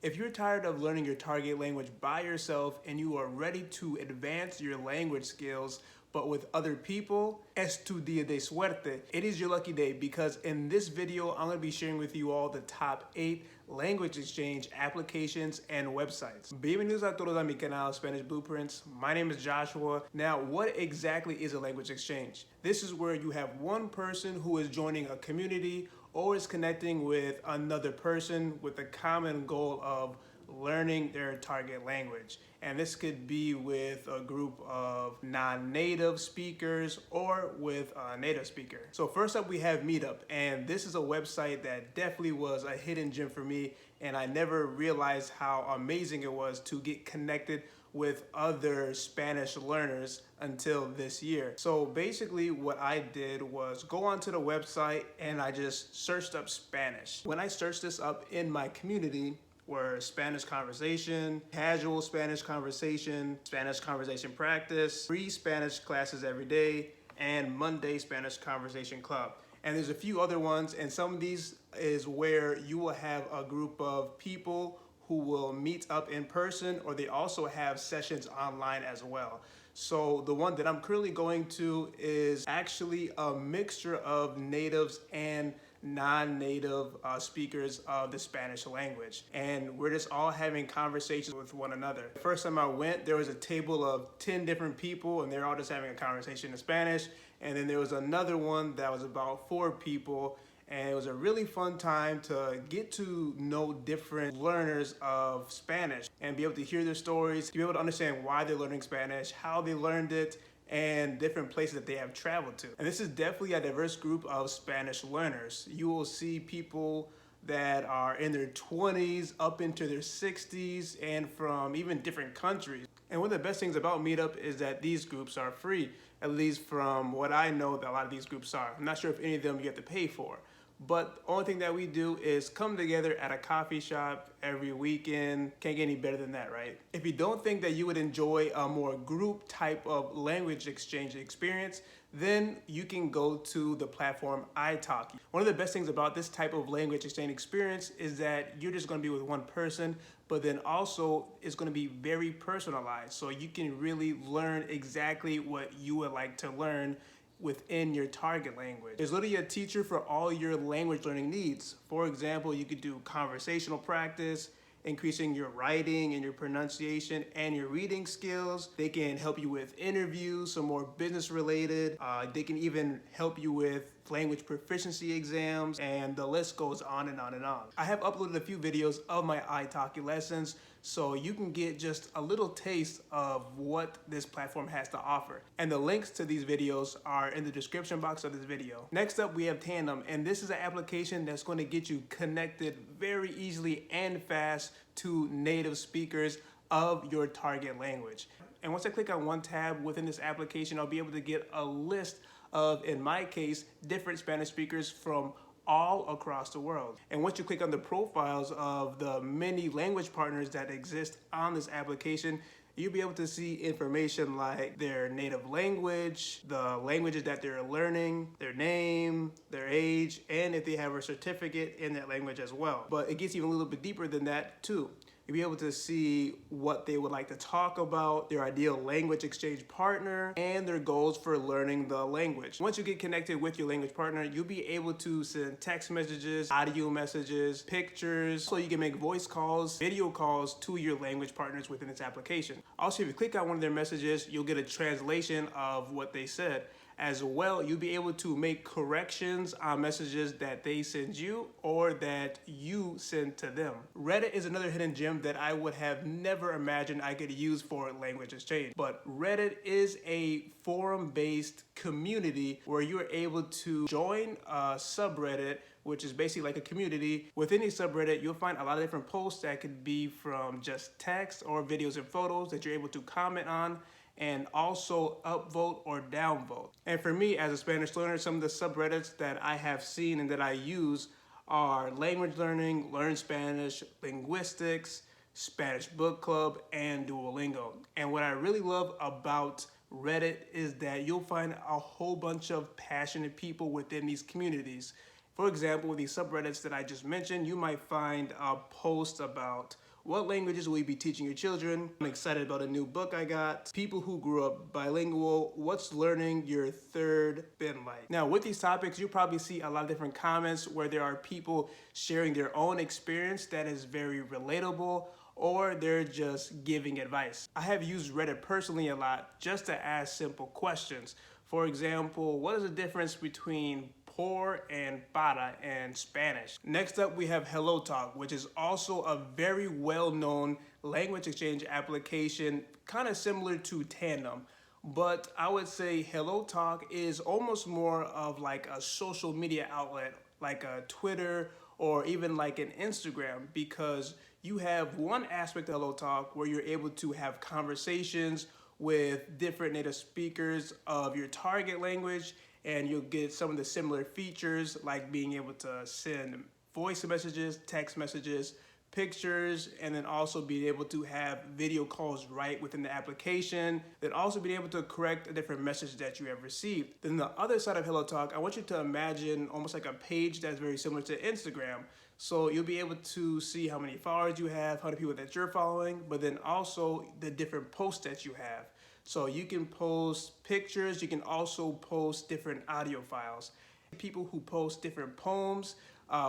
If you're tired of learning your target language by yourself and you are ready to advance your language skills, but with other people, es tu día de suerte. It is your lucky day because in this video, I'm gonna be sharing with you all the top 8 language exchange applications and websites. Bienvenidos a todos a mi canal Spanish Blueprints. My name is Joshua. Now, what exactly is a language exchange? This is where you have one person who is joining a community or is connecting with another person with a common goal of learning their target language. And this could be with a group of non-native speakers or with a native speaker. So first up we have Meetup, and this is a website that definitely was a hidden gem for me, and I never realized how amazing it was to get connected with other Spanish learners until this year. So basically what I did was go onto the website and I just searched up Spanish. When I searched this up in my community, were Spanish conversation, casual Spanish conversation, Spanish conversation practice, free Spanish classes every day, and Monday Spanish conversation club. And there's a few other ones, and some of these is where you will have a group of people who will meet up in person, or they also have sessions online as well. So the one that I'm currently going to is actually a mixture of natives and non-native speakers of the Spanish language, and we're just all having conversations with one another. The first time I went, there was a table of 10 different people and they're all just having a conversation in Spanish, and then there was another one that was about 4 people, and it was a really fun time to get to know different learners of Spanish and be able to hear their stories, to be able to understand why they're learning Spanish, how they learned it, and different places that they have traveled to. And this is definitely a diverse group of Spanish learners. You will see people that are in their 20s up into their 60s and from even different countries. And one of the best things about Meetup is that these groups are free, at least from what I know that a lot of these groups are. I'm not sure if any of them you have to pay for. But the only thing that we do is come together at a coffee shop every weekend. Can't get any better than that, right? If you don't think that you would enjoy a more group type of language exchange experience, then you can go to the platform Italki. One of the best things about this type of language exchange experience is that you're just going to be with one person, but then also it's going to be very personalized. So you can really learn exactly what you would like to learn within your target language. There's literally a teacher for all your language learning needs. For example, you could do conversational practice, increasing your writing and your pronunciation and your reading skills. They can help you with interviews, some more business related. They can even help you with language proficiency exams, and the list goes on and on and on. I have uploaded a few videos of my Italki lessons, so you can get just a little taste of what this platform has to offer. And the links to these videos are in the description box of this video. Next up, we have Tandem, and this is an application that's going to get you connected very easily and fast to native speakers of your target language. And once I click on one tab within this application, I'll be able to get a list of, in my case, different Spanish speakers from all across the world. And once you click on the profiles of the many language partners that exist on this application, you'll be able to see information like their native language, the languages that they're learning, their name, their age, and if they have a certificate in that language as well. But it gets even a little bit deeper than that too. You'll be able to see what they would like to talk about, their ideal language exchange partner, and their goals for learning the language. Once you get connected with your language partner, you'll be able to send text messages, audio messages, pictures, so you can make voice calls, video calls to your language partners within this application. Also, if you click on one of their messages, you'll get a translation of what they said. As well, you'll be able to make corrections on messages that they send you or that you send to them. Reddit is another hidden gem that I would have never imagined I could use for language exchange. But Reddit is a forum-based community where you're able to join a subreddit, which is basically like a community. Within a subreddit, you'll find a lot of different posts that could be from just text or videos and photos that you're able to comment on, and also upvote or downvote. And for me as a Spanish learner, some of the subreddits that I have seen and that I use are language learning, learn Spanish, linguistics, Spanish book club, and Duolingo. And what I really love about Reddit is that you'll find a whole bunch of passionate people within these communities. For example, with these subreddits that I just mentioned, you might find a post about What languages will you be teaching your children? I'm excited about a new book I got. People who grew up bilingual. What's learning your third been like? Now, with these topics, you probably see a lot of different comments where there are people sharing their own experience that is very relatable, or they're just giving advice. I have used Reddit personally a lot just to ask simple questions. For example, what is the difference between por and para in Spanish? Next up, we have Hellotalk, which is also a very well-known language exchange application, kind of similar to Tandem. But I would say Hellotalk is almost more of like a social media outlet, like a Twitter or even like an Instagram, because you have one aspect of Hellotalk where you're able to have conversations with different native speakers of your target language, and you'll get some of the similar features like being able to send voice messages, text messages, pictures, and then also being able to have video calls right within the application, then also being able to correct a different message that you have received. Then the other side of Hellotalk, I want you to imagine almost like a page that's very similar to Instagram. So you'll be able to see how many followers you have, how many people that you're following, but then also the different posts that you have. So you can post pictures, you can also post different audio files. People who post different poems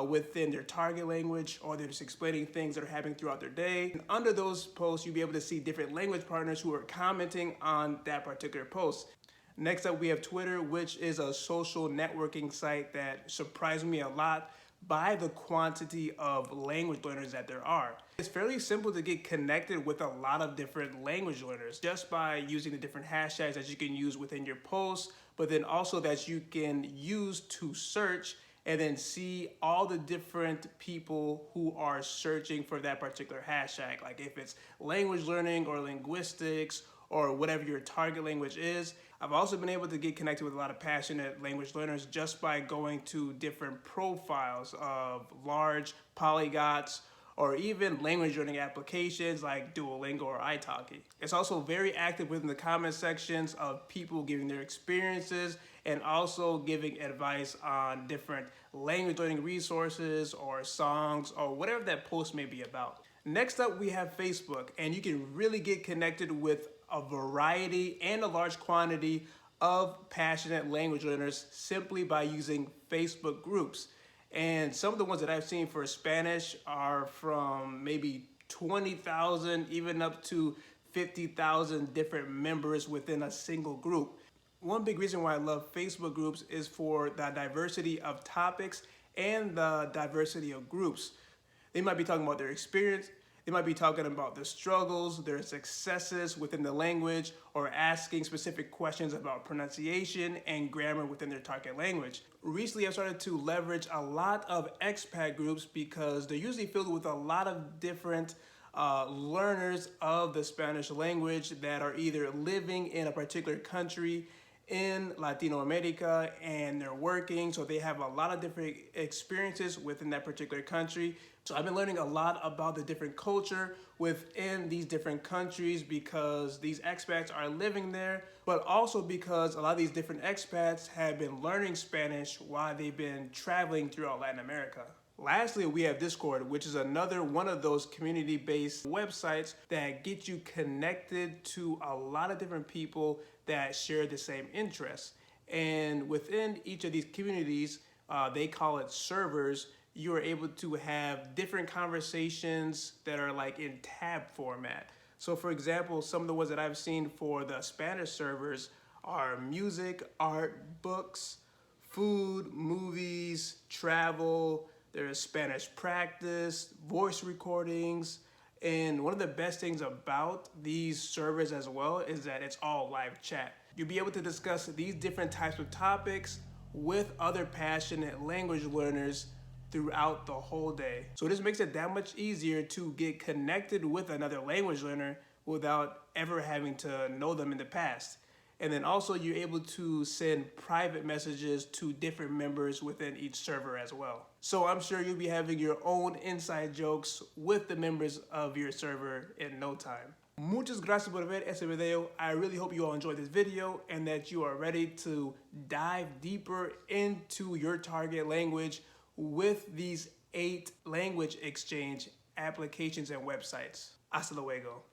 within their target language, or they're just explaining things that are happening throughout their day. And under those posts, you'll be able to see different language partners who are commenting on that particular post. Next up, we have Twitter, which is a social networking site that surprised me a lot by the quantity of language learners that there are. It's fairly simple to get connected with a lot of different language learners just by using the different hashtags that you can use within your posts, but then also that you can use to search and then see all the different people who are searching for that particular hashtag. Like if it's language learning or linguistics or whatever your target language is. I've also been able to get connected with a lot of passionate language learners just by going to different profiles of large polyglots or even language learning applications like Duolingo or Italki. It's also very active within the comment sections of people giving their experiences and also giving advice on different language learning resources or songs or whatever that post may be about. Next up, we have Facebook, and you can really get connected with a variety and a large quantity of passionate language learners simply by using Facebook groups. And some of the ones that I've seen for Spanish are from maybe 20,000 even up to 50,000 different members within a single group. One big reason why I love Facebook groups is for the diversity of topics and the diversity of groups. They might be talking about their experience, they might be talking about their struggles, their successes within the language, or asking specific questions about pronunciation and grammar within their target language. Recently, I've started to leverage a lot of expat groups because they're usually filled with a lot of different learners of the Spanish language that are either living in a particular country in Latino America and they're working, so they have a lot of different experiences within that particular country. So I've been learning a lot about the different culture within these different countries because these expats are living there, but also because a lot of these different expats have been learning Spanish while they've been traveling throughout Latin America. Lastly, we have Discord, which is another one of those community-based websites that get you connected to a lot of different people that share the same interests. And within each of these communities, they call it servers, you are able to have different conversations that are like in tab format. So for example, some of the ones that I've seen for the Spanish servers are music, art, books, food, movies, travel, there's Spanish practice, voice recordings, and one of the best things about these servers as well is that it's all live chat. You'll be able to discuss these different types of topics with other passionate language learners throughout the whole day. So this makes it that much easier to get connected with another language learner without ever having to know them in the past. And then also you're able to send private messages to different members within each server as well. So I'm sure you'll be having your own inside jokes with the members of your server in no time. Muchas gracias por ver este video. I really hope you all enjoyed this video and that you are ready to dive deeper into your target language with these 8 language exchange applications and websites. Hasta luego.